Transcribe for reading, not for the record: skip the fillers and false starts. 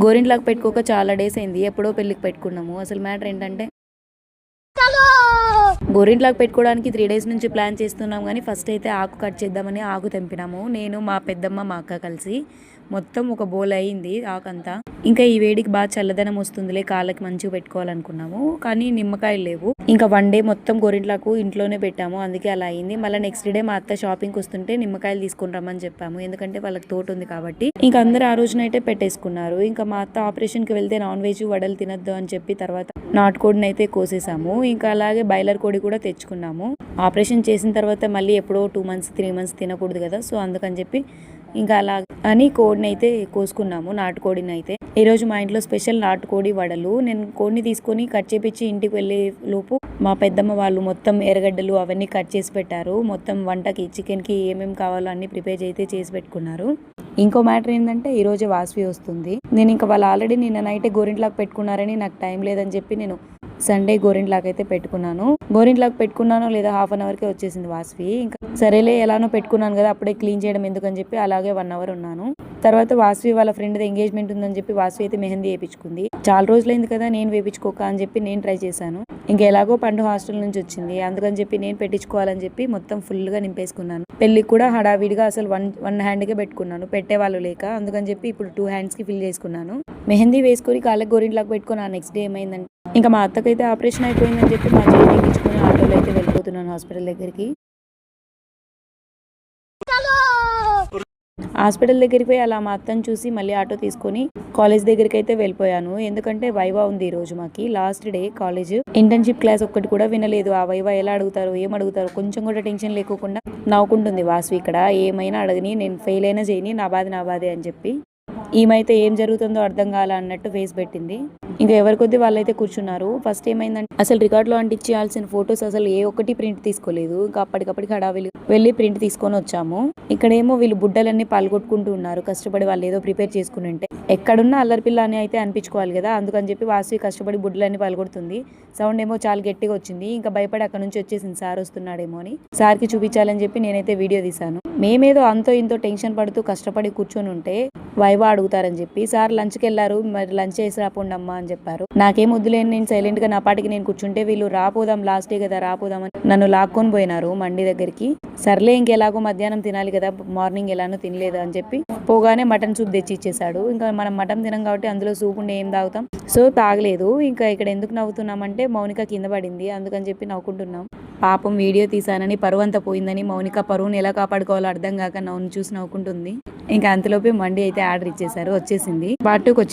గోరింట్లాకు పెట్టుకోక చాలా డేస్ అయింది. ఎప్పుడో పెళ్ళికి పెట్టుకున్నాము. అసలు మ్యాటర్ ఏంటంటే గోరింట్లాకు పెట్టుకోవడానికి 3 డేస్ నుంచి ప్లాన్ చేస్తున్నాం. కానీ ఫస్ట్ అయితే ఆకు కట్ చేద్దామని ఆకు తెంపినాము. నేను, మా పెద్దమ్మ, మా అక్క కలిసి మొత్తం ఒక బోల్ అయింది ఆకంతా. ఇంకా ఈ వేడికి బాగా చల్లదనం వస్తుందిలే, కాళ్ళకి మంచిగా పెట్టుకోవాలనుకున్నాము. కానీ నిమ్మకాయలు లేవు. ఇంకా 1 డే మొత్తం గోరింట్లాకు ఇంట్లోనే పెట్టాము. అందుకే అలా అయింది. మళ్ళీ నెక్స్ట్ డే మా అత్త షాపింగ్కి వస్తుంటే నిమ్మకాయలు తీసుకుని రమ్మని చెప్పాము. ఎందుకంటే వాళ్ళకి తోట ఉంది కాబట్టి. ఇంకా అందరూ ఆ రోజునైతే పెట్టేసుకున్నారు. ఇంకా మా అత్త ఆపరేషన్కి వెళ్తే నాన్ వెజ్ వడలు తినొద్దు అని చెప్పి తర్వాత నాటుకోడిని అయితే కోసేసాము. ఇంకా అలాగే బాయిలర్ కోడి కూడా తెచ్చుకున్నాము. ఆపరేషన్ చేసిన తర్వాత మళ్ళీ ఎప్పుడో 2 మంత్స్ 3 మంత్స్ తినకూడదు కదా, సో అందుకని చెప్పి ఇంకా అలా అని కోడిని అయితే కోసుకున్నాము, నాటుకోడిని అయితే. ఈరోజు మా ఇంట్లో స్పెషల్ నాటుకోడి వడలు. నేను కోడిని తీసుకొని కట్ చేపించి ఇంటికి వెళ్ళే లోపు మా పెద్దమ్మ వాళ్ళు మొత్తం ఎర్రగడ్డలు అవన్నీ కట్ చేసి పెట్టారు. మొత్తం వంటకి చికెన్కి ఏమేమి కావాలో అన్ని ప్రిపేర్ అయితే చేసి పెట్టుకున్నారు. ఇంకో మ్యాటర్ ఏంటంటే ఈరోజు వాసవి వస్తుంది. నేను ఇంకా వాళ్ళు ఆల్రెడీ నిన్న నైటే గోరింట్లాకు పెట్టుకున్నారని నాకు టైం లేదని చెప్పి నేను సండే గోరింట్లాకు అయితే పెట్టుకున్నాను. గోరింట్లాకు పెట్టుకున్నానో లేదా హాఫ్ అన్ అవర్కే వచ్చేసింది వాసవి. ఇంకా సరేలే ఎలానో పెట్టుకున్నాను కదా, అప్పుడే క్లీన్ చేయడం ఎందుకని చెప్పి అలాగే 1 అవర్ ఉన్నాను. తర్వాత వాసవి వాళ్ళ ఫ్రెండ్ ఎంగేజ్మెంట్ ఉందని చెప్పి వాసవి అయితే మెహందీ వేయించుకుంది. చాలా రోజులైంది కదా నేను వేయించుకోక అని చెప్పి నేను ట్రై చేశాను. ఇంకా ఎలాగో పండు హాస్టల్ నుంచి వచ్చింది, అందుకని చెప్పి నేను పెట్టించుకోవాలని చెప్పి మొత్తం ఫుల్గా నింపేసుకున్నాను. పెళ్ళికి కూడా హడావిడిగా అసలు వన్ హ్యాండ్కే పెట్టుకున్నాను, పెట్టేవాళ్ళు లేక. అందుకని చెప్పి ఇప్పుడు 2 హ్యాండ్స్కి ఫిల్ చేసుకున్నాను. మెహందీ వేసుకొని కాళ్ళకి గోరింట్లాకు పెట్టుకుని ఆ నెక్స్ట్ డే ఏమైందంటే ఇంకా మా అత్తకైతే ఆపరేషన్ అయిపోయిందని చెప్పి మా చేతికి ఎక్కించుకుని ఆటోలో అయితే వెళ్ళిపోతున్నాను హాస్పిటల్ దగ్గరికి. హాస్పిటల్ దగ్గరికి పోయి అలా మా అత్తను చూసి మళ్ళీ ఆటో తీసుకొని కాలేజ్ దగ్గరికి అయితే వెళ్ళిపోయాను. ఎందుకంటే వైవా ఉంది ఈ రోజు మాకి, last day college. Internship class ఒక్కటి కూడా వినలేదు. ఆ వైవా ఎలా అడుగుతారు ఏం అడుగుతారు కొంచెం కూడా టెన్షన్ లేకుండా నవ్వుకుంటుంది వాసు. ఇక్కడ ఏమైనా అడగని, నేను ఫెయిల్ అయినా చేయని, నా బాధే అని చెప్పి. ఈమైతే ఏం జరుగుతుందో అర్థం కాల అన్నట్టు ఫేస్ పెట్టింది. ఇంకా ఎవరి కొద్ది వాళ్ళైతే కూర్చున్నారు. ఫస్ట్ ఏమైందంటే అసలు రికార్డులో అంటించాల్సిన ఫొటోస్ అసలు ఏ ఒక్కటి ప్రింట్ తీసుకోలేదు. ఇంకా అప్పటికప్పటికి హడావిడి వెళ్ళి ప్రింట్ తీసుకొని వచ్చాము. ఇక్కడేమో వీళ్ళు బుడ్డలన్నీ పాల్గొట్టుకుంటూ ఉన్నారు. కష్టపడి వాళ్ళు ఏదో ప్రిపేర్ చేసుకుని ఉంటే ఎక్కడున్నా అల్లరిపిల్ల అని అయితే అనిపించుకోవాలి కదా, అందుకని చెప్పి వాసు కష్టపడి బుడ్డలన్నీ పాల్గొడుతుంది. సౌండ్ ఏమో చాలా గట్టిగా వచ్చింది. ఇంకా భయపడి అక్కడ నుంచి వచ్చేసింది సార్ వస్తున్నాడేమో అని. సార్కి చూపించాలని చెప్పి నేనైతే వీడియో తీశాను. మేమేదో అంతో ఇంతో టెన్షన్ పడుతూ కష్టపడి కూర్చొని ఉంటే వైవా అడుగుతారని చెప్పి సార్ లంచ్కి వెళ్ళారు, మరి లంచ్ చేసి రాపోండి అమ్మా అని చెప్పారు. నాకేం వద్దులేని నేను సైలెంట్ గా నా పాటికి నేను కూర్చుంటే వీళ్ళు రాపోదాం లాస్ట్ డే కదా రాపోదాం అని నన్ను లాక్కొని పోయినారు మండి దగ్గరికి. సర్లే ఇంకెలాగో మధ్యాహ్నం తినాలి కదా, మార్నింగ్ ఎలానో తినలేదు అని చెప్పి పోగానే మటన్ సూప్ తెచ్చి ఇచ్చేసాడు. ఇంకా మనం మటన్ తినం కాబట్టి అందులో సూప్ ఉండే ఏం తాగుతాం, సో తాగలేదు. ఇంకా ఇక్కడ ఎందుకు నవ్వుతున్నామంటే మౌనిక కింద పడింది, అందుకని చెప్పి నవ్వుకుంటున్నాం. పాపం వీడియో తీసానని పరువంతా పోయిందని మౌనిక పరువుని ఎలా కాపాడుకోవాలో అర్థం కాక నవ్వును చూసి నవ్వుకుంటుంది. ఇంకా అంతలోపే మండి అయితే ఆర్డర్ ఇచ్చేసారు, వచ్చేసింది. పార్ట్ 2 వచ్చే